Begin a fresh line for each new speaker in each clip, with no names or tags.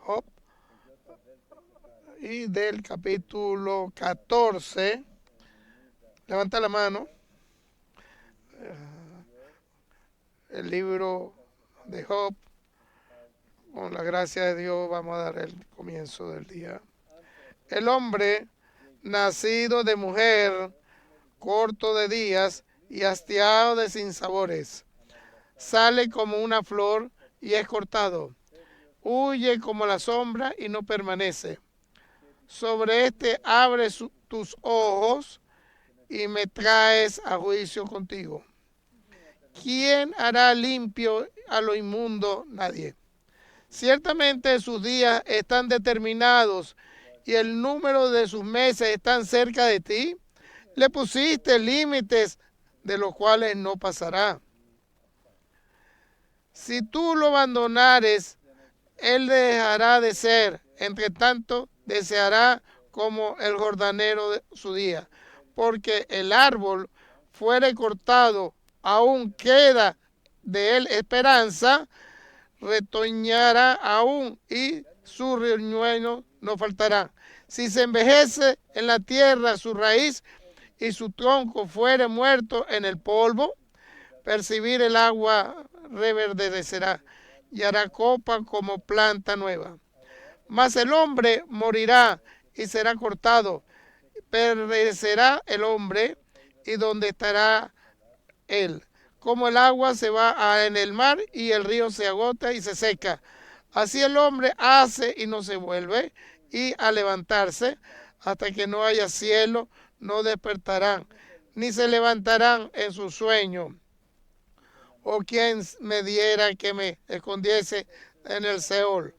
Job, y del capítulo 14. Levanta la mano. El libro de Job. Con la gracia de Dios vamos a dar el comienzo del día. El hombre nacido de mujer, corto de días y hastiado de sinsabores, sale como una flor y es cortado. Huye como la sombra y no permanece. Sobre este abre tus ojos y me traes a juicio contigo. ¿Quién hará limpio a lo inmundo? Nadie. Ciertamente sus días están determinados y el número de sus meses están cerca de ti. Le pusiste límites de los cuales no pasará. Si tú lo abandonares, él dejará de ser. Entre tanto, deseará como el jordanero de su día. Porque el árbol fuere cortado, aún queda de él esperanza, retoñará aún y su renuevo no faltará. Si se envejece en la tierra su raíz y su tronco fuere muerto en el polvo, percibir el agua reverdecerá y hará copa como planta nueva. Mas el hombre morirá y será cortado, perecerá el hombre y donde estará él. Como el agua se va en el mar y el río se agota y se seca. Así el hombre hace y no se vuelve, y al levantarse, hasta que no haya cielo, no despertarán, ni se levantarán en su sueño. O quien me diera que me escondiese en el Seol,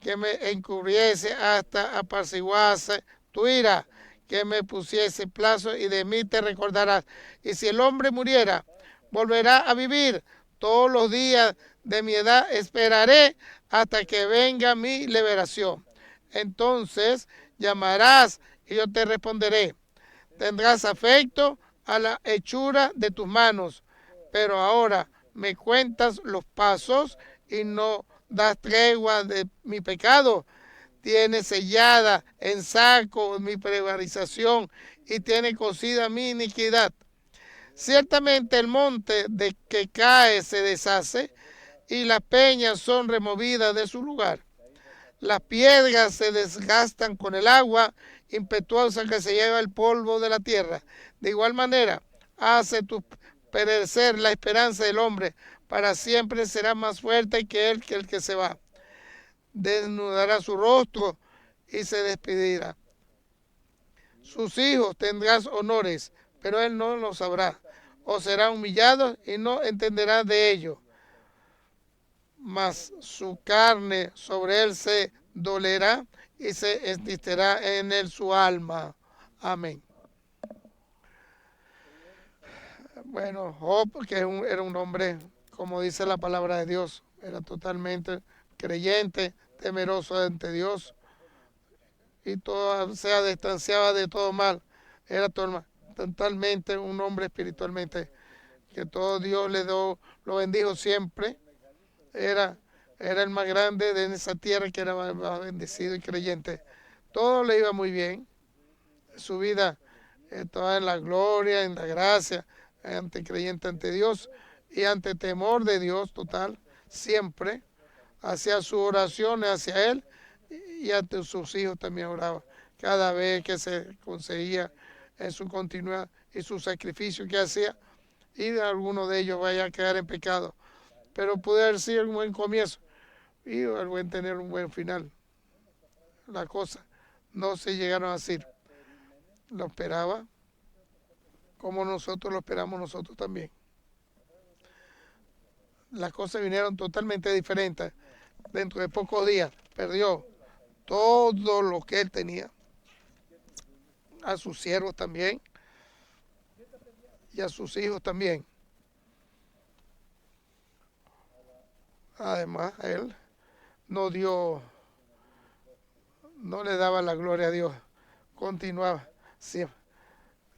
que me encubriese hasta apaciguarse tu ira, que me pusiese plazo y de mí te recordarás. Y si el hombre muriera, volverá a vivir. Todos los días de mi edad esperaré hasta que venga mi liberación. Entonces llamarás y yo te responderé. Tendrás afecto a la hechura de tus manos. Pero ahora me cuentas los pasos y no das tregua de mi pecado. Tiene sellada en saco mi prevaricación y tiene cosida mi iniquidad. Ciertamente el monte de que cae se deshace y las peñas son removidas de su lugar. Las piedras se desgastan con el agua impetuosa que se lleva el polvo de la tierra. De igual manera, hace perecer la esperanza del hombre. Para siempre será más fuerte que el que se va. Desnudará su rostro y se despedirá. Sus hijos tendrán honores, pero él no lo sabrá. O será humillado y no entenderá de ello. Mas su carne sobre él se dolerá y se entristecerá en él su alma. Amén. Bueno, Job, que era un hombre, como dice la palabra de Dios, era totalmente creyente, temeroso ante Dios y todo, se distanciaba de todo mal. Era totalmente un hombre espiritualmente, que todo Dios lo bendijo siempre. Era, era el más grande de esa tierra, que era más bendecido y creyente. Todo le iba muy bien. Su vida estaba en la gloria, en la gracia, ante creyente ante Dios y ante temor de Dios total, siempre. Hacía sus oraciones hacia Él y ante sus hijos también oraba. Cada vez que se conseguía en su continuidad y su sacrificio que hacía, y alguno de ellos vaya a quedar en pecado. Pero puede haber sido un buen comienzo y al buen tener un buen final. Las cosas no se llegaron a decir. Lo esperaba como nosotros lo esperamos nosotros también. Las cosas vinieron totalmente diferentes. Dentro de pocos días perdió todo lo que él tenía, a sus siervos también y a sus hijos también. Además, él no no le daba la gloria a Dios, continuaba siempre,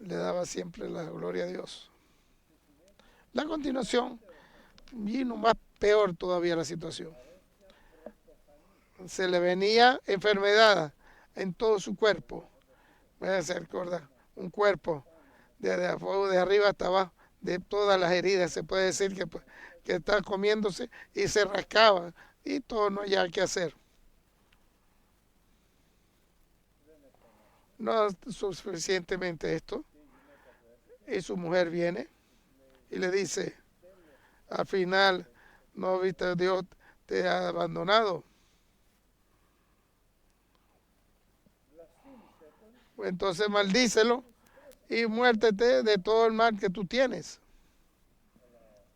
le daba siempre la gloria a Dios. La continuación vino más peor todavía la situación. se le venía enfermedad en todo su cuerpo. Voy a hacer recordar un cuerpo de arriba hasta abajo, de todas las heridas, se puede decir que está comiéndose y se rascaba y todo no hay que hacer. No es suficientemente esto. Y su mujer viene y le dice, al final, no viste, Dios te ha abandonado. Entonces maldícelo y muértete de todo el mal que tú tienes.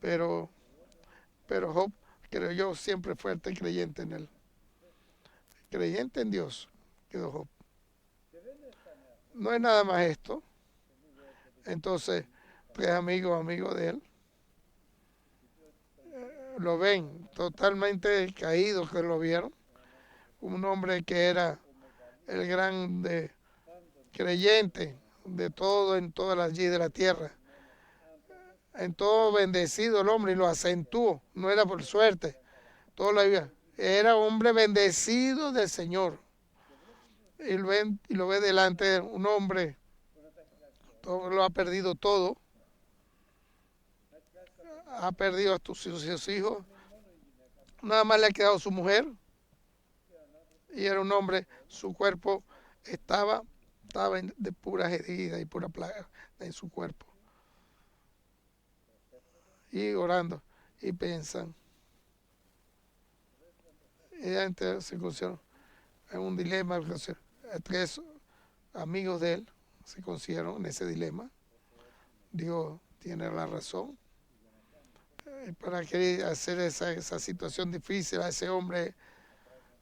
Pero, pero Job, creo yo, siempre fuerte creyente en él. Creyente en Dios, quedó Job. No es nada más esto. Entonces, tres amigos de él, lo ven totalmente caído, que lo vieron. Un hombre que era el gran creyente de todo en todas las allí de la tierra. En todo bendecido el hombre y lo acentuó, no era por suerte, todo la vida. Era hombre bendecido del Señor. Y lo ve delante de un hombre, todo, lo ha perdido todo, ha perdido a sus hijos, nada más le ha quedado su mujer, y era un hombre, su cuerpo estaba de puras heridas y pura plaga en su cuerpo. Y orando, y piensan, y antes se consiguieron en un dilema, tres amigos de él se consiguieron en ese dilema. Dios tiene la razón. Para querer hacer esa situación difícil a ese hombre,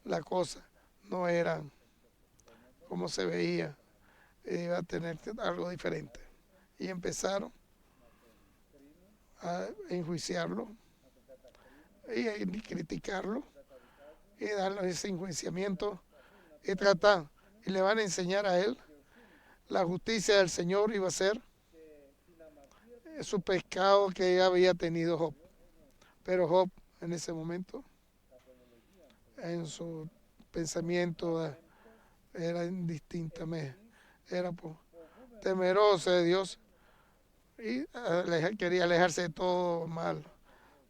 la cosa no era como se veía, iba a tener algo diferente. Y empezaron a enjuiciarlo y a criticarlo y darle ese enjuiciamiento y tratar. Y le van a enseñar a él la justicia del Señor iba a ser su pecado que ya había tenido Job. Pero Job en ese momento, en su pensamiento, era indistintamente, era temeroso de Dios y quería alejarse de todo mal.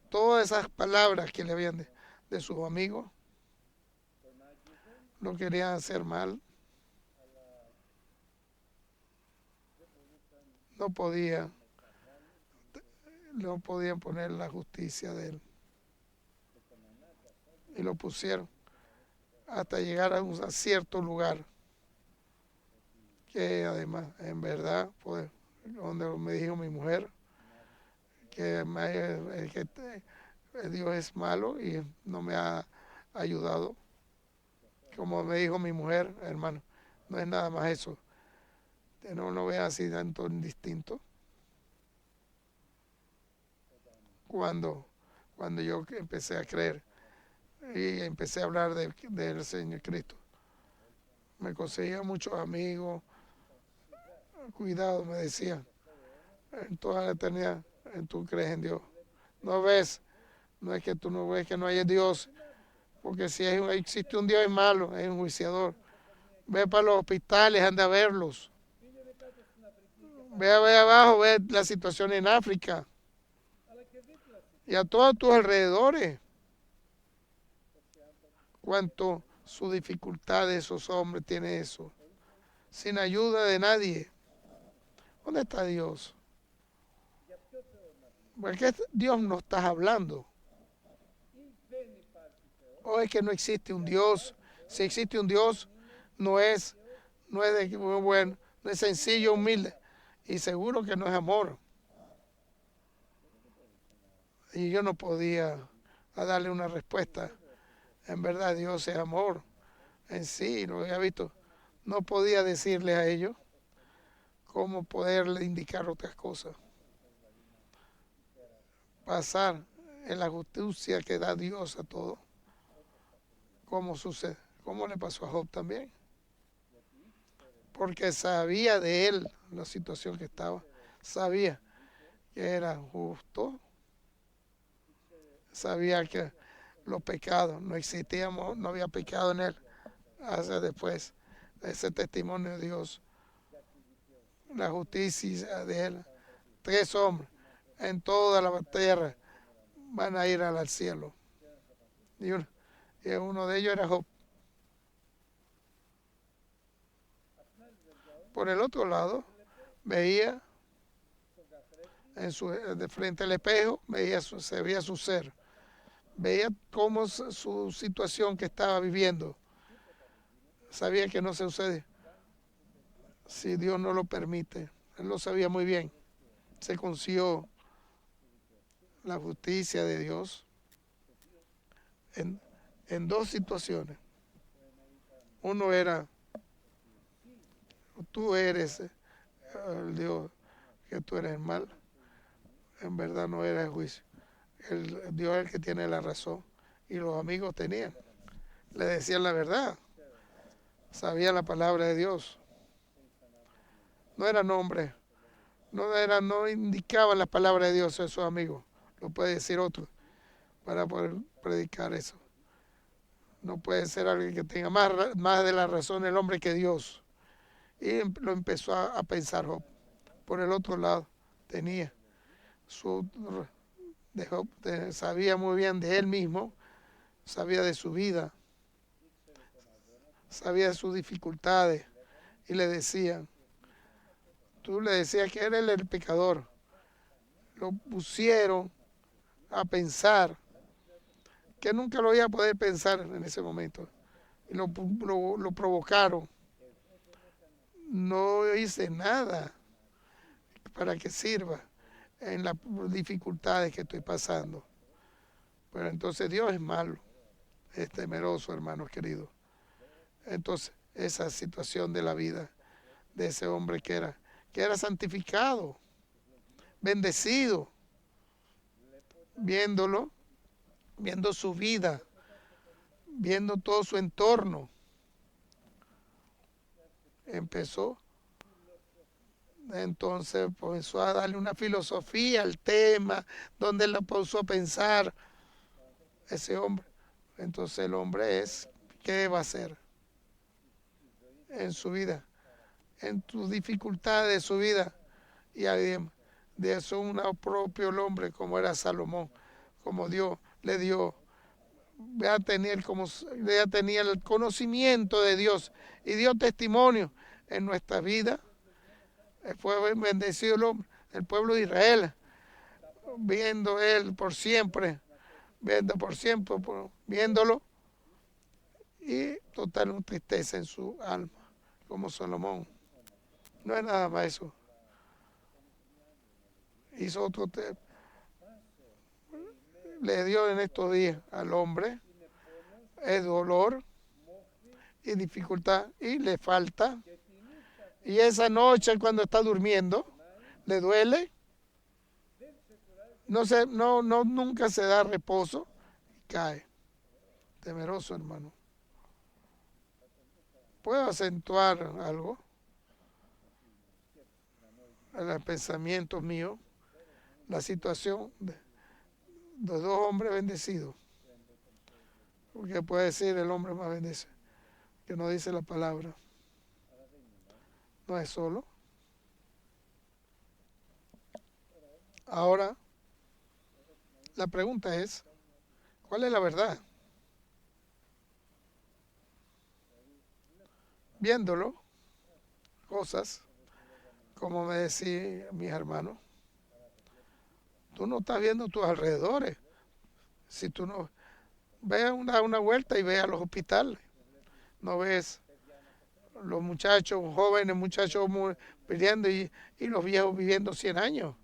Todas esas palabras que le habían de sus amigos lo querían hacer mal. No podían poner la justicia de él. Y lo pusieron hasta llegar a cierto lugar que además, en verdad, pues, donde me dijo mi mujer que Dios es malo y no me ha ayudado. Como me dijo mi mujer, hermano, no es nada más eso. No lo vean así tanto indistinto. Cuando yo empecé a creer y empecé a hablar del Señor Cristo, me conseguía muchos amigos. Cuidado, me decían, en toda la eternidad, tú crees en Dios. No ves, no es que tú no ves que no hay Dios, porque si existe un Dios es malo, es un juiciador. Ve para los hospitales, anda a verlos. Ve abajo, ve la situación en África y a todos tus alrededores. Cuánto su dificultad de esos hombres tiene eso, sin ayuda de nadie. ¿Dónde está Dios? ¿Por qué Dios no está hablando? ¿O es que no existe un Dios? Si existe un Dios, no es de bueno, no es sencillo, humilde y seguro que no es amor. Y yo no podía darle una respuesta. En verdad Dios es amor en sí, lo había visto. No podía decirle a ellos cómo poderle indicar otras cosas. Pasar en la justicia que da Dios a todo. ¿Cómo sucede? ¿Cómo le pasó a Job también? Porque sabía de él la situación que estaba. Sabía que era justo. Sabía que los pecados. No existíamos, no había pecado en él. Hasta después de ese testimonio de Dios, la justicia de él. 3 hombres en toda la tierra van a ir al cielo. Y uno de ellos era Job. Por el otro lado, veía de frente al espejo, se veía su ser. Veía cómo su situación que estaba viviendo. Sabía que no se sucede si Dios no lo permite. Él lo sabía muy bien. Se consiguió la justicia de Dios en, en 2 situaciones. Uno era, tú eres el Dios, que tú eres el mal. En verdad no era el juicio. El Dios es el que tiene la razón. Y los amigos tenían. Le decían la verdad. Sabían la palabra de Dios. No eran hombres. No indicaban la palabra de Dios a esos amigos. Lo puede decir otro para poder predicar eso. No puede ser alguien que tenga más de la razón el hombre que Dios. Y lo empezó a pensar Job. Por el otro lado, tenía Job, sabía muy bien de él mismo, sabía de su vida, sabía de sus dificultades. Y le decían, tú le decías que era el pecador. Lo pusieron a pensar que nunca lo iba a poder pensar en ese momento. Y lo provocaron. No hice nada para que sirva en las dificultades que estoy pasando. Pero entonces Dios es malo, es temeroso, hermanos queridos. Entonces, esa situación de la vida de ese hombre que era santificado, bendecido, viéndolo, viendo su vida, viendo todo su entorno, empezó entonces comenzó a darle una filosofía al tema, donde él lo puso a pensar ese hombre. Entonces el hombre es, ¿qué va a hacer en su vida? En sus dificultades de su vida. Y de eso un propio hombre como era Salomón, como Dios le dio, ya tenía el conocimiento de Dios y dio testimonio en nuestra vida. Fue bendecido el pueblo de Israel, viendo él por siempre, viéndolo, y total tristeza en su alma, como Salomón. No es nada más eso. Hizo le dio en estos días al hombre el dolor y dificultad, y le falta. Y esa noche cuando está durmiendo, le duele, nunca se da reposo, y cae. Temeroso, hermano. ¿Puedo acentuar algo en los pensamientos míos? La situación de 2 hombres bendecidos. Porque puede decir el hombre más bendecido, que no dice la palabra. No es solo. Ahora, la pregunta es, ¿cuál es la verdad? Viéndolo, cosas, como me decían mis hermanos, tú no estás viendo tus alrededores. Si tú no ves una vuelta y ves a los hospitales, no ves los muchachos jóvenes, muchachos pidiendo y los viejos viviendo 100 años.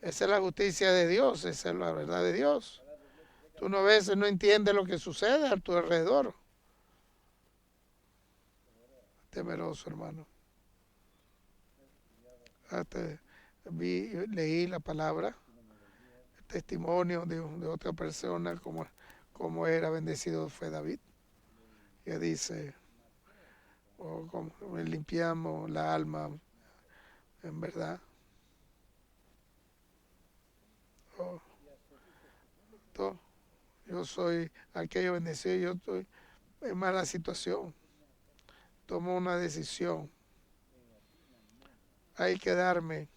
Esa es la justicia de Dios, esa es la verdad de Dios. Tú no ves, no entiendes lo que sucede a tu alrededor. Temeroso, hermano. Leí la palabra, el testimonio de otra persona, como era bendecido fue David, que dice, como limpiamos la alma, en verdad. Todo. Yo soy aquello bendecido, yo estoy en mala situación. Tomo una decisión. Hay que darme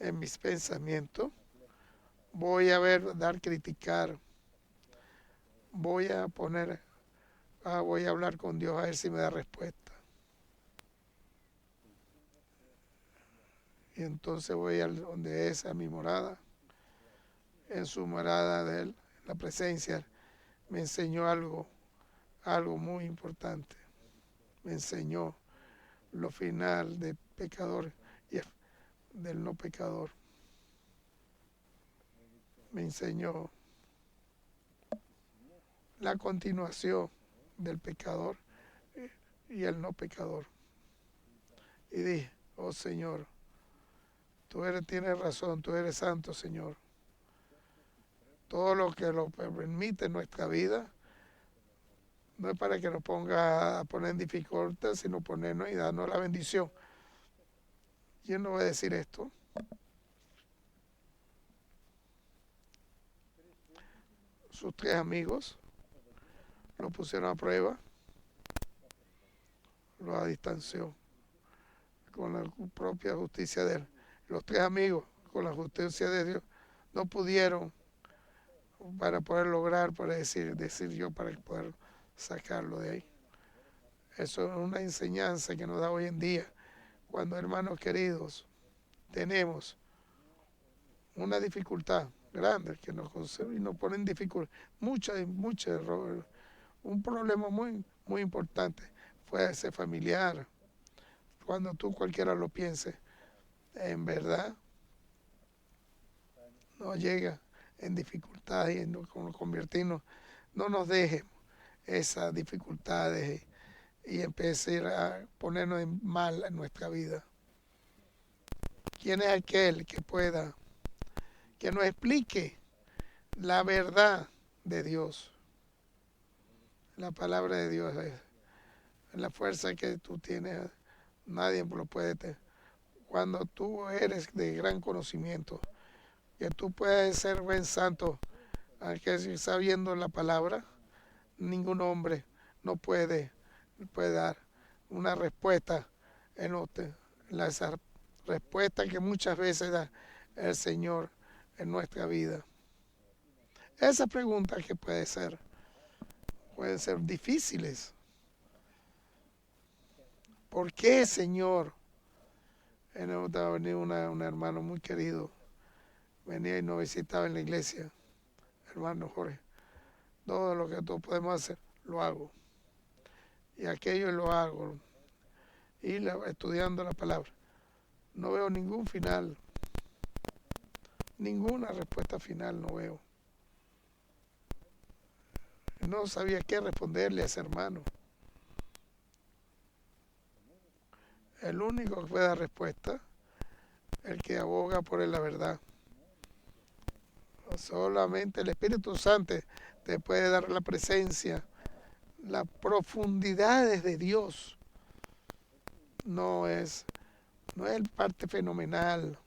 en mis pensamientos. Voy a dar criticar. Voy a voy a hablar con Dios a ver si me da respuesta. Y entonces voy a donde es, a mi morada. En su morada de Él, en la presencia, me enseñó algo muy importante. Me enseñó lo final del pecador y del no pecador. Me enseñó la continuación del pecador y el no pecador. Y dije, oh Señor, tienes razón, tú eres santo, Señor. Todo lo que lo permite en nuestra vida no es para que nos ponga a poner en dificultad, sino ponernos y darnos la bendición. ¿Quién no va a decir esto? Sus 3 amigos lo pusieron a prueba, lo distanció con la propia justicia de Él. Los 3 amigos, con la justicia de Dios, no pudieron para poder lograr, para decir yo, para poder sacarlo de ahí. Eso es una enseñanza que nos da hoy en día, cuando, hermanos queridos, tenemos una dificultad grande que nos pone en dificultad, mucho error. Un problema muy, muy importante puede ser familiar. Cuando tú cualquiera lo piense, en verdad, no llega en dificultad y nos convertirnos, no nos dejemos esas dificultades y empezar a ponernos en mal en nuestra vida. ¿Quién es aquel que nos explique la verdad de Dios? La palabra de Dios es la fuerza que tú tienes, nadie lo puede tener. Cuando tú eres de gran conocimiento, que tú puedes ser buen santo, aunque sabiendo la palabra, ningún hombre no puede dar una respuesta en esa respuesta que muchas veces da el Señor en nuestra vida. Esas preguntas que pueden ser difíciles. ¿Por qué, Señor? Venía un hermano muy querido, venía y nos visitaba en la iglesia, hermano Jorge. Todo lo que todos podemos hacer, lo hago. Y aquello lo hago. Y estudiando la palabra. No veo ningún final. Ninguna respuesta final no veo. No sabía qué responderle a ese hermano. El único que puede dar respuesta, el que aboga por la verdad. Solamente el Espíritu Santo te puede dar la presencia, las profundidades de Dios. No es parte fenomenal,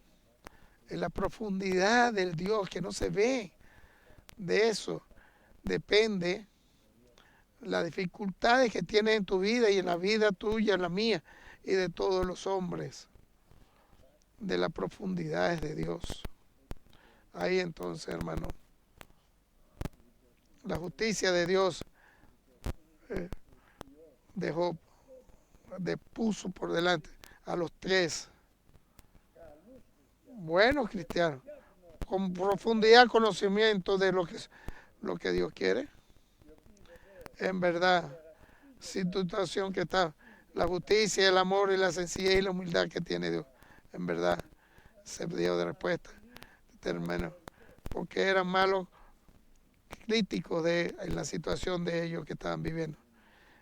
es la profundidad del Dios que no se ve. De eso depende las dificultades que tienes en tu vida y en la vida tuya, en la mía y de todos los hombres, de las profundidades de Dios. Ahí entonces, hermano, la justicia de Dios puso por delante a los 3 buenos cristianos, con profundidad, conocimiento de lo que Dios quiere. En verdad, situación que está, la justicia, el amor y la sencillez y la humildad que tiene Dios, en verdad, se dio de respuesta, hermano, porque eran malos críticos en la situación de ellos que estaban viviendo.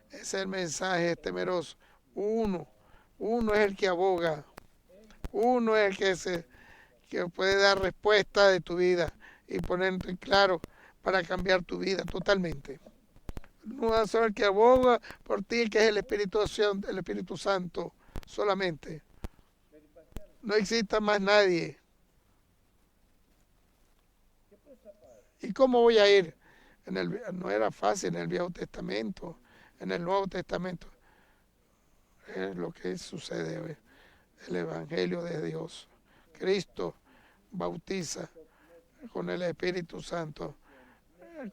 Ese es el mensaje temeroso. Uno es el que aboga, uno es el que puede dar respuesta de tu vida y ponerte en claro para cambiar tu vida totalmente. No es el que aboga por ti, que es el Espíritu Santo solamente. No existe más nadie. ¿Y cómo voy a ir No era fácil en el Viejo Testamento, en el Nuevo Testamento. Es lo que sucede hoy. El Evangelio de Dios. Cristo bautiza con el Espíritu Santo,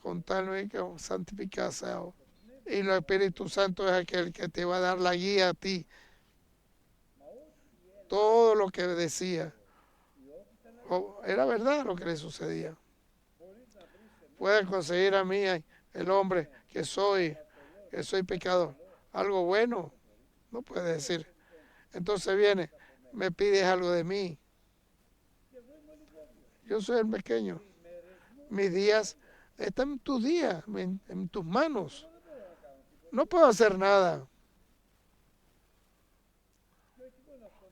con tal vez que santificarse. Y el Espíritu Santo es aquel que te va a dar la guía a ti. Todo lo que decía era verdad lo que le sucedía. Puede conseguir a mí, el hombre que soy pecador, algo bueno, no puede decir. Entonces viene, me pides algo de mí. Yo soy el pequeño. Mis días están en tus días, en tus manos. No puedo hacer nada.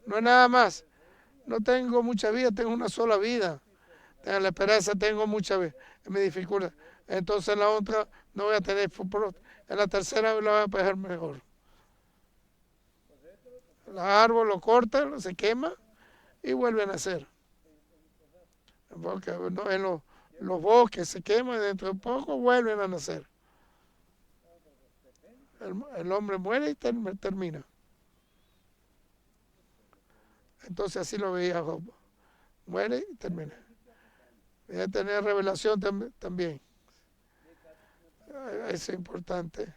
No es nada más. No tengo mucha vida, tengo una sola vida. Tengo la esperanza, tengo mucha vida. Me dificulta. Entonces en la otra no voy a tener. En la tercera la voy a pegar mejor. El árbol lo cortan, se quema y vuelven a nacer. Porque no, en los bosques se queman y dentro de poco vuelven a nacer. El hombre muere y termina. Entonces así lo veía Job. Muere y termina. Debe tener revelación también. Eso es importante.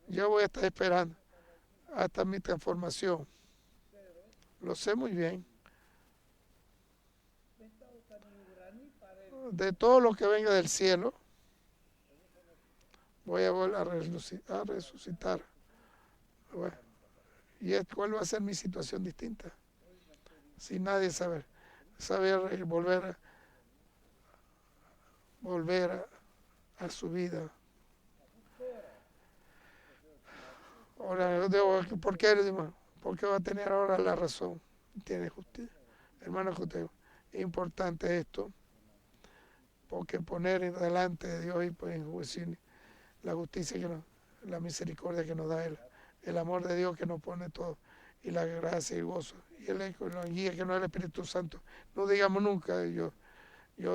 Yo voy a estar esperando hasta mi transformación. Lo sé muy bien. De todo lo que venga del cielo, voy a volver a resucitar. Bueno, ¿y cuál va a ser mi situación distinta? Sin nadie saber volver a su vida. Ahora, ¿por qué? Porque va a tener ahora la razón. Tiene justicia. Hermano Joteo, es importante esto, porque poner delante de Dios y pues enjuiciar la justicia la misericordia que nos da Él, el amor de Dios que nos pone todo, y la gracia y el gozo, y la guía que nos da el Espíritu Santo. No digamos nunca yo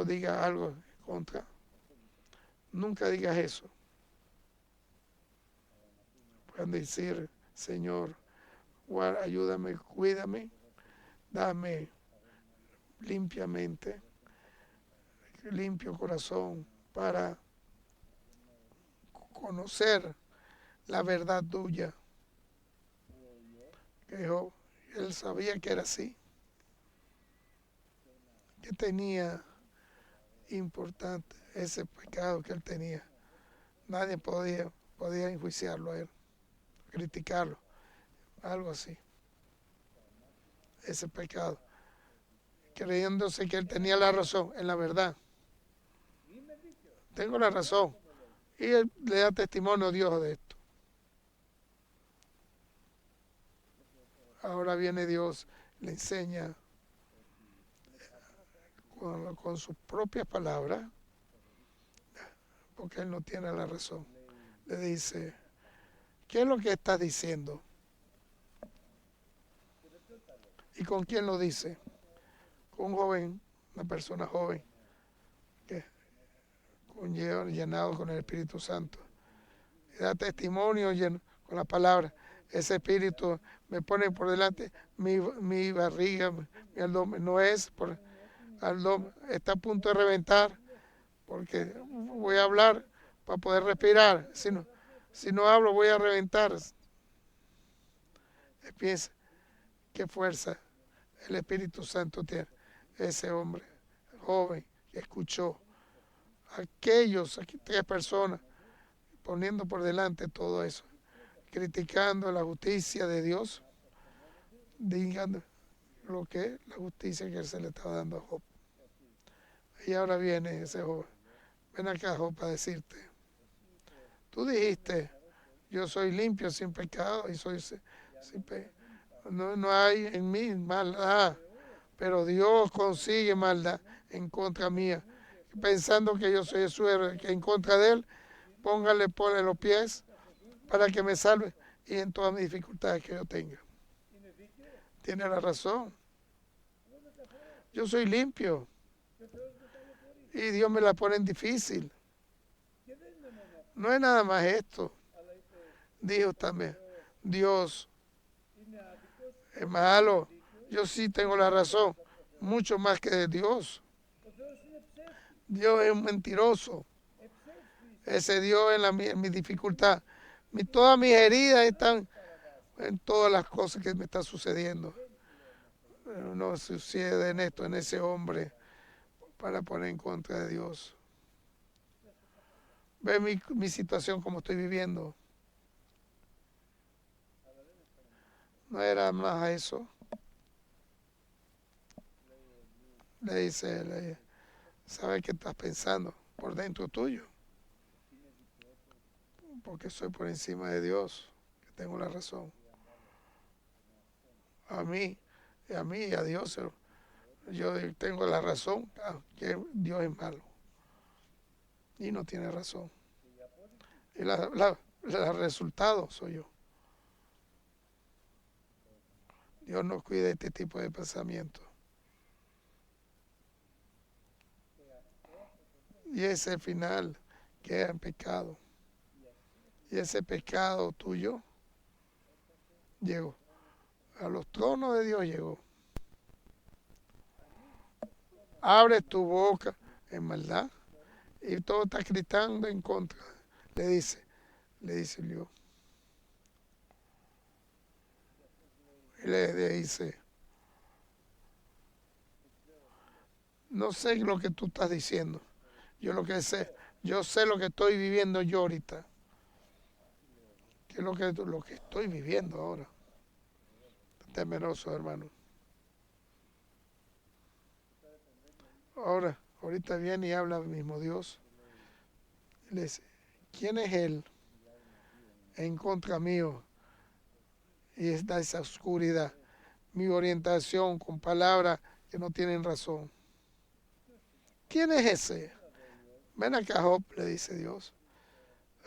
diga algo contra. Nunca digas eso. Pueden decir, Señor, ayúdame, cuídame, dame limpiamente, limpio corazón para conocer la verdad tuya. Que él sabía que era así, que tenía importante ese pecado que él tenía. Nadie podía enjuiciarlo a él, criticarlo, algo así. Ese pecado, creyéndose que él tenía la razón en la verdad. Tengo la razón. Y él le da testimonio a Dios de esto. Ahora viene Dios, le enseña con sus propias palabras, porque él no tiene la razón. Le dice, ¿qué es lo que estás diciendo? ¿Y con quién lo dice? Con un joven, una persona joven, que llenado con el Espíritu Santo. Y da testimonio con la palabra. Ese Espíritu me pone por delante mi barriga, mi abdomen. No es por abdomen, está a punto de reventar, porque voy a hablar para poder respirar. Si no hablo, voy a reventar. Piensa qué fuerza el Espíritu Santo tiene. Ese hombre joven que escuchó aquellos, aquí 3 personas, poniendo por delante todo eso, criticando la justicia de Dios, digan lo que es la justicia que él se le estaba dando a Job. Y ahora viene ese joven. Ven acá, Job, para decirte. Tú dijiste, yo soy limpio sin pecado y soy sin pecado. No hay en mí maldad, pero Dios consigue maldad en contra mía, pensando que yo soy su héroe, que en contra de él, póngale por los pies para que me salve y en todas mis dificultades que yo tenga. Tiene la razón. Yo soy limpio y Dios me la pone en difícil. No es nada más esto. Dijo también, Dios es malo. Yo sí tengo la razón, mucho más que de Dios. Dios es un mentiroso. Ese Dios en mi dificultad. Todas mis heridas están en todas las cosas que me están sucediendo. Pero no sucede en esto, en ese hombre, para poner en contra de Dios. Ve mi situación como estoy viviendo. No era más eso. Le dice él, ¿sabes qué estás pensando por dentro tuyo? Porque soy por encima de Dios, que tengo la razón. A mí, y a Dios, yo tengo la razón, que Dios es malo. Y no tiene razón. Y el resultado soy yo. Dios nos cuida de este tipo de pensamiento. Y ese final queda en pecado. Y ese pecado tuyo llegó. A los tronos de Dios llegó. Abre tu boca en maldad y todo está gritando en contra. Le dice Dios. Y le dice, no sé lo que tú estás diciendo. Yo sé lo que estoy viviendo yo ahorita. Que es lo que estoy viviendo ahora. Temeroso, hermano. Ahorita viene y habla el mismo Dios. Y le dice, ¿quién es Él en contra mío? Y está esa oscuridad. Mi orientación con palabras que no tienen razón. ¿Quién es ese? Ven acá, Job, le dice Dios.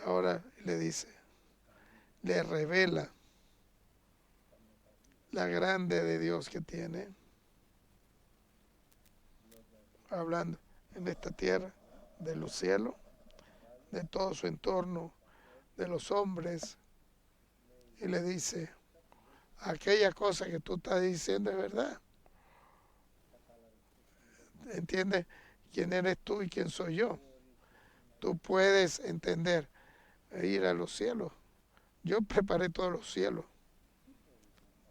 Ahora le dice, le revela la grande de Dios que tiene, hablando en esta tierra, de los cielos, de todo su entorno, de los hombres, y le dice, aquella cosa que tú estás diciendo es verdad. ¿Entiendes quién eres tú y quién soy yo? Tú puedes entender e ir a los cielos. Yo preparé todos los cielos.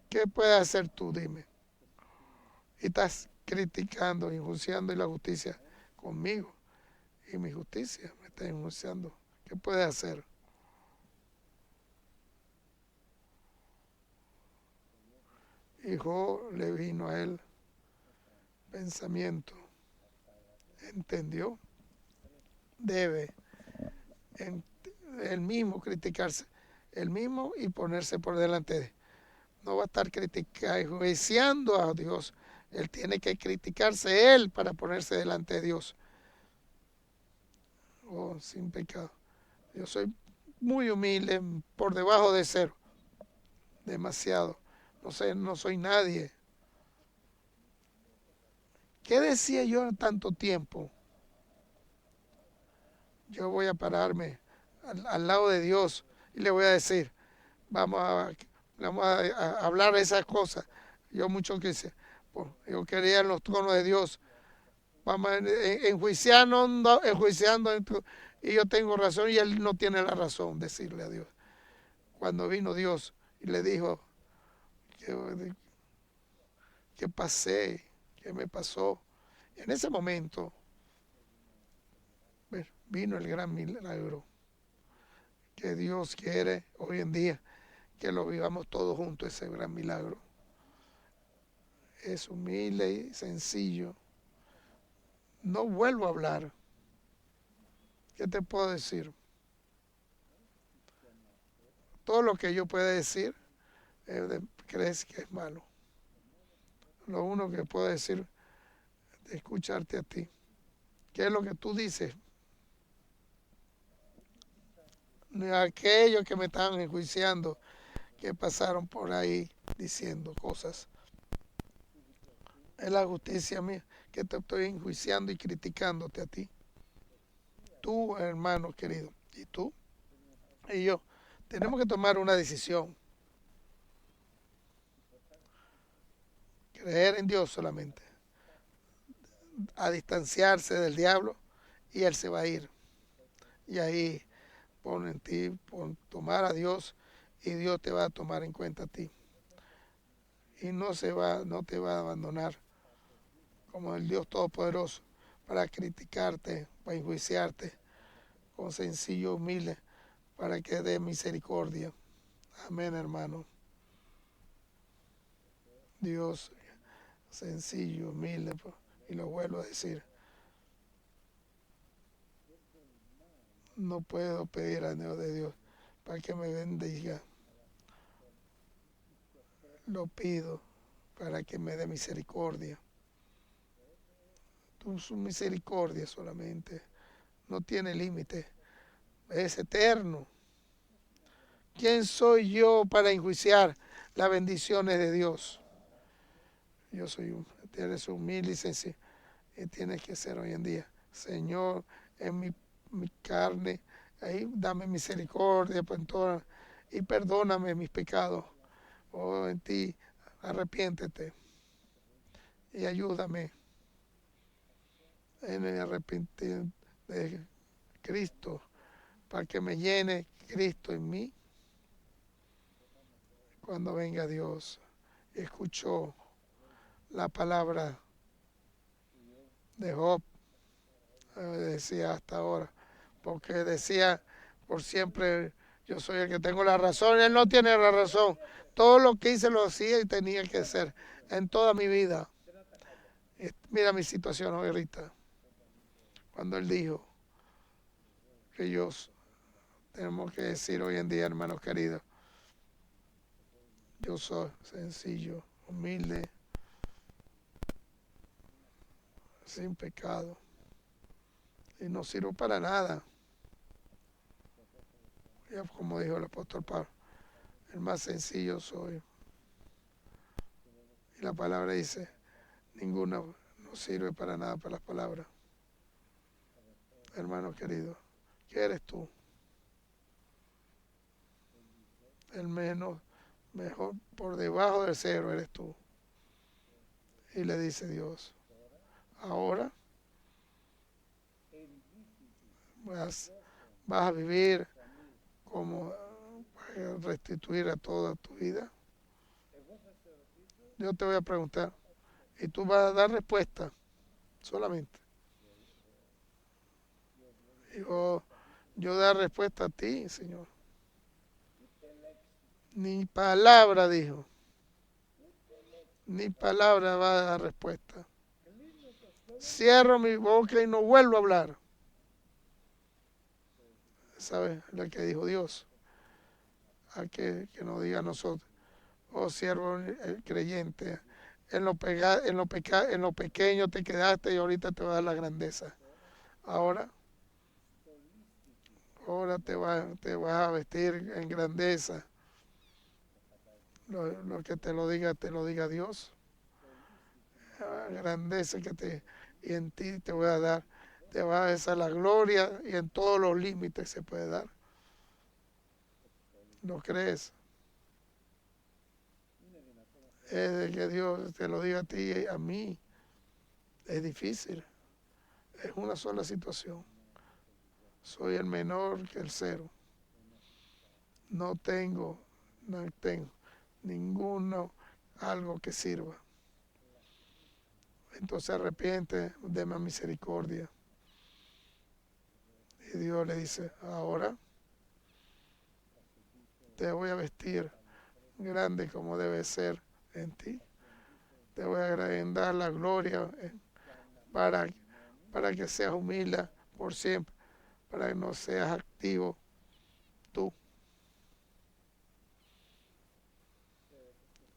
¿Qué puedes hacer tú? Dime. Y estás criticando, enjuiciando y la justicia conmigo. Y mi justicia me está enjuiciando. ¿Qué puedes hacer? Y Job le vino a él pensamiento. Entendió. Debe él mismo criticarse. Él mismo y ponerse por delante de él. No va a estar criticando, enjuiciando a Dios. Él tiene que criticarse él para ponerse delante de Dios. Oh, sin pecado. Yo soy muy humilde, por debajo de cero. Demasiado. No sé, no soy nadie. ¿Qué decía yo tanto tiempo? Yo voy a pararme al lado de Dios y le voy a decir, vamos a hablar de esas cosas. Yo mucho quise, pues, yo quería en los tronos de Dios. Vamos enjuiciando, y yo tengo razón y él no tiene la razón, decirle a Dios. Cuando vino Dios y le dijo, ¿qué pasé? ¿Qué me pasó? En ese momento vino el gran milagro que Dios quiere hoy en día que lo vivamos todos juntos, ese gran milagro. Es humilde y sencillo. No vuelvo a hablar. ¿Qué te puedo decir? Todo lo que yo pueda decir, crees que es malo. Lo único que puedo decir es escucharte a ti. ¿Qué es lo que tú dices? Aquellos que me estaban enjuiciando, que pasaron por ahí diciendo cosas. Es la justicia mía que te estoy enjuiciando y criticándote a ti. Tú, hermano querido, ¿y tú? y yo tenemos que tomar una decisión, creer en Dios solamente, a distanciarse del diablo y él se va a ir. Y ahí pon en ti, tomar a Dios y Dios te va a tomar en cuenta a ti. Y no te va a abandonar como el Dios Todopoderoso para criticarte, para enjuiciarte, con sencillo, humilde, para que dé misericordia. Amén, hermano. Dios sencillo, humilde, y lo vuelvo a decir, no puedo pedir a Dios de Dios para que me bendiga, lo pido para que me dé misericordia. Su misericordia solamente no tiene límite, es eterno. ¿Quién soy yo para enjuiciar las bendiciones de Dios? Yo soy tienes humilde y sencillo, y tienes que ser hoy en día, Señor, en mi carne, ahí dame misericordia por todo, y perdóname mis pecados. Oh, en ti, arrepiéntete y ayúdame en el arrepentimiento de Cristo, para que me llene Cristo en mí cuando venga Dios. Escuchó la palabra de Job, decía hasta ahora, porque decía por siempre, yo soy el que tengo la razón, él no tiene la razón. Todo lo que hice lo hacía y tenía que hacer en toda mi vida. Mira mi situación ahorita, cuando él dijo que yo tenemos que decir hoy en día, hermanos queridos, yo soy sencillo, humilde, sin pecado, y no sirvo para nada. Ya como dijo el apóstol Pablo, el más sencillo soy. Y la palabra dice, ninguna no sirve para nada para las palabras. Hermano querido, ¿qué eres tú? El menos, mejor, por debajo del cero eres tú. Y le dice Dios, ahora vas a vivir como restituir a toda tu vida. Yo te voy a preguntar y tú vas a dar respuesta solamente. Yo dar respuesta a ti, Señor. Ni palabra dijo, ni palabra va a dar respuesta. Cierro mi boca y no vuelvo a hablar. ¿Sabes lo que dijo Dios? A que nos diga a nosotros, oh siervo creyente, en lo pequeño te quedaste y ahorita te va a dar la grandeza. Ahora, ahora te vas a vestir en grandeza. Lo que te lo diga Dios. Grandeza y en ti te voy a dar, te va a dar la gloria y en todos los límites se puede dar. ¿Lo crees? Es de que Dios te lo diga a ti y a mí. Es difícil. Es una sola situación. Soy el menor que el cero. No tengo ninguno algo que sirva. Entonces arrepiente, deme misericordia. Y Dios le dice, ahora te voy a vestir grande como debe ser en ti. Te voy a dar la gloria para, para que seas humilde por siempre, para que no seas activo tú.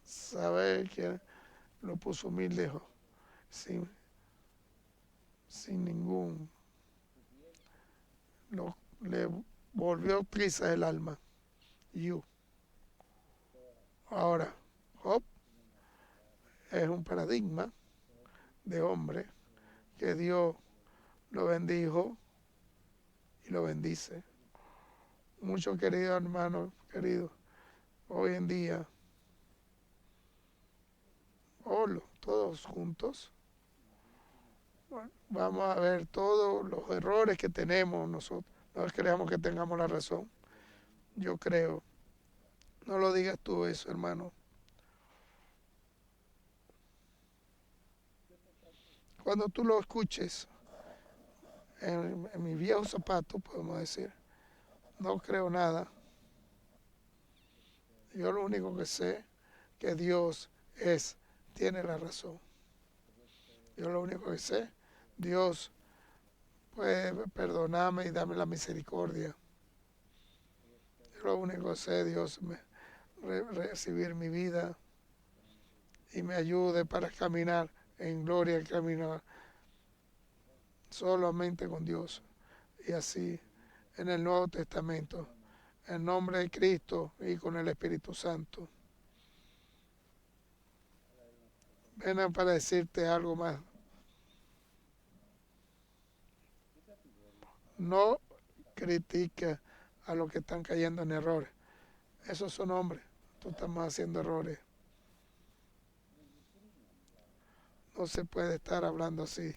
Saber que lo puso humilde sin, sin ningún, le volvió prisa el alma. Ahora, Job es un paradigma de hombre que Dios lo bendijo y lo bendice. Muchos queridos hermanos, queridos, hoy en día, todos juntos, bueno, vamos a ver todos los errores que tenemos nosotros. No creamos que tengamos la razón. Yo creo. No lo digas tú eso, hermano. Cuando tú lo escuches en mi viejo zapato, podemos decir, no creo nada. Yo lo único que sé que Dios tiene la razón. Yo lo único que sé, Dios puede perdonarme y darme la misericordia. Yo lo único que sé, Dios recibir mi vida y me ayude para caminar en gloria, caminar solamente con Dios. Y así, en el Nuevo Testamento, en nombre de Cristo y con el Espíritu Santo. Ven para decirte algo más. No critique a los que están cayendo en errores. Esos son hombres. Tú estamos haciendo errores. No se puede estar hablando así.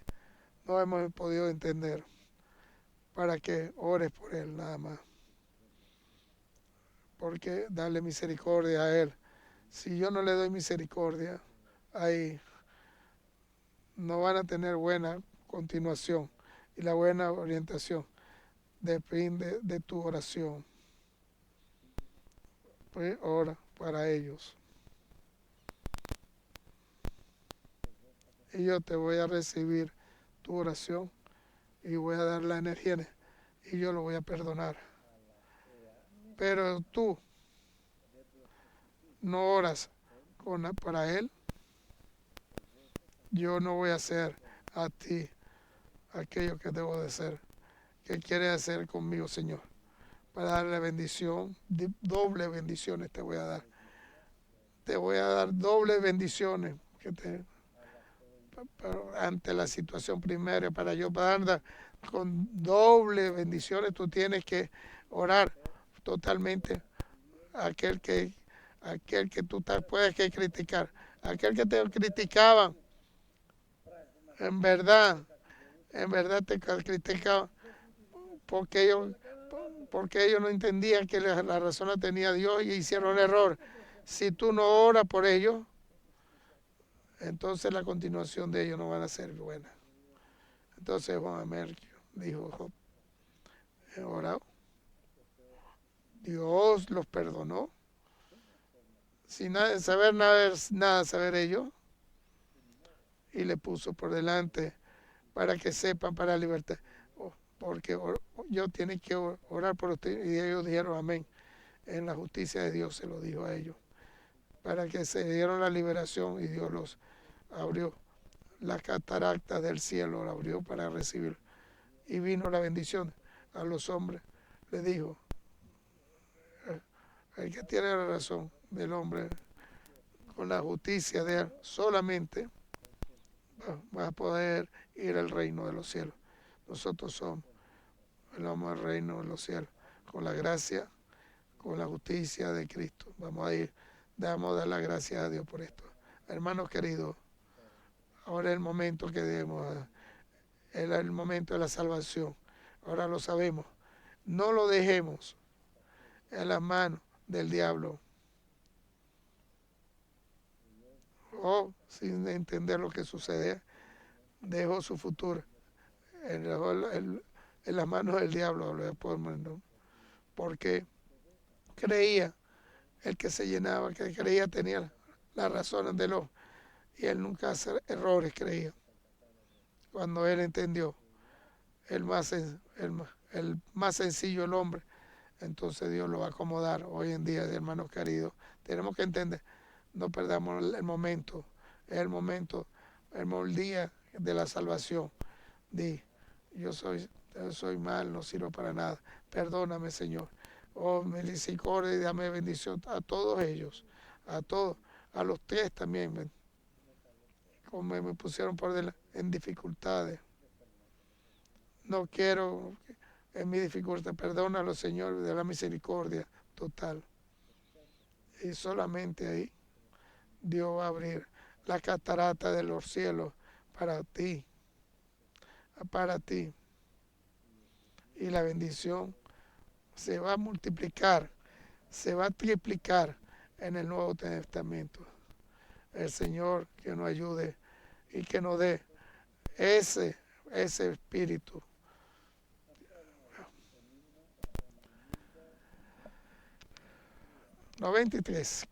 No hemos podido entender. Para que ores por él nada más. Porque darle misericordia a él. Si yo no le doy misericordia, ahí no van a tener buena continuación. Y la buena orientación depende de tu oración. Pues ora para ellos. Y yo te voy a recibir tu oración y voy a dar la energía y yo lo voy a perdonar. Pero tú no oras para él, yo no voy a hacer a ti aquello que debo de hacer. ¿Qué quieres hacer conmigo, Señor? Para darle bendición, doble bendiciones te voy a dar. Te voy a dar doble bendiciones ante la situación primera. Para yo dar con doble bendiciones, tú tienes que orar totalmente a aquel que tú puedes que criticar. Aquel que te criticaba, en verdad te criticaban porque ellos no entendían que la razón la tenía Dios y hicieron error. Si tú no oras por ellos, entonces la continuación de ellos no van a ser buena. Entonces Juan Amerquio dijo, he orado, Dios los perdonó, sin saber nada saber ellos, y le puso por delante para que sepan para la libertad. Porque yo tienen que orar por ustedes. Y ellos dijeron amén. En la justicia de Dios se lo dijo a ellos. Para que se dieron la liberación y Dios los abrió. La cataracta del cielo la abrió para recibir. Y vino la bendición a los hombres. Le dijo, el que tiene la razón del hombre, con la justicia de él solamente, va a poder ir al reino de los cielos. Nosotros somos el hombre del reino de los cielos, con la gracia, con la justicia de Cristo. Vamos a ir, damos a dar las gracias a Dios por esto. Hermanos queridos, ahora es el momento que debemos, es el momento de la salvación. Ahora lo sabemos. No lo dejemos en las manos del diablo. O sin entender lo que sucede, dejó su futuro en las manos del diablo, porque creía, el que se llenaba, que creía tenía las razones de los, y él nunca hace errores, creía. Cuando él entendió el más sencillo el hombre, entonces Dios lo va a acomodar. Hoy en día, hermanos queridos, tenemos que entender, no perdamos el momento, es el momento, el día de la salvación. Yo soy mal, no sirvo para nada, perdóname, Señor. Oh, misericordia y dame bendición a todos ellos, a todos, a los tres también, como me pusieron en dificultades. No quiero en mi dificultad. Perdónalo, Señor, de la misericordia total. Y solamente ahí Dios va a abrir la catarata de los cielos para ti. Para ti. Y la bendición se va a multiplicar, se va a triplicar en el Nuevo Testamento. El Señor que nos ayude y que nos dé ese espíritu. No, 23.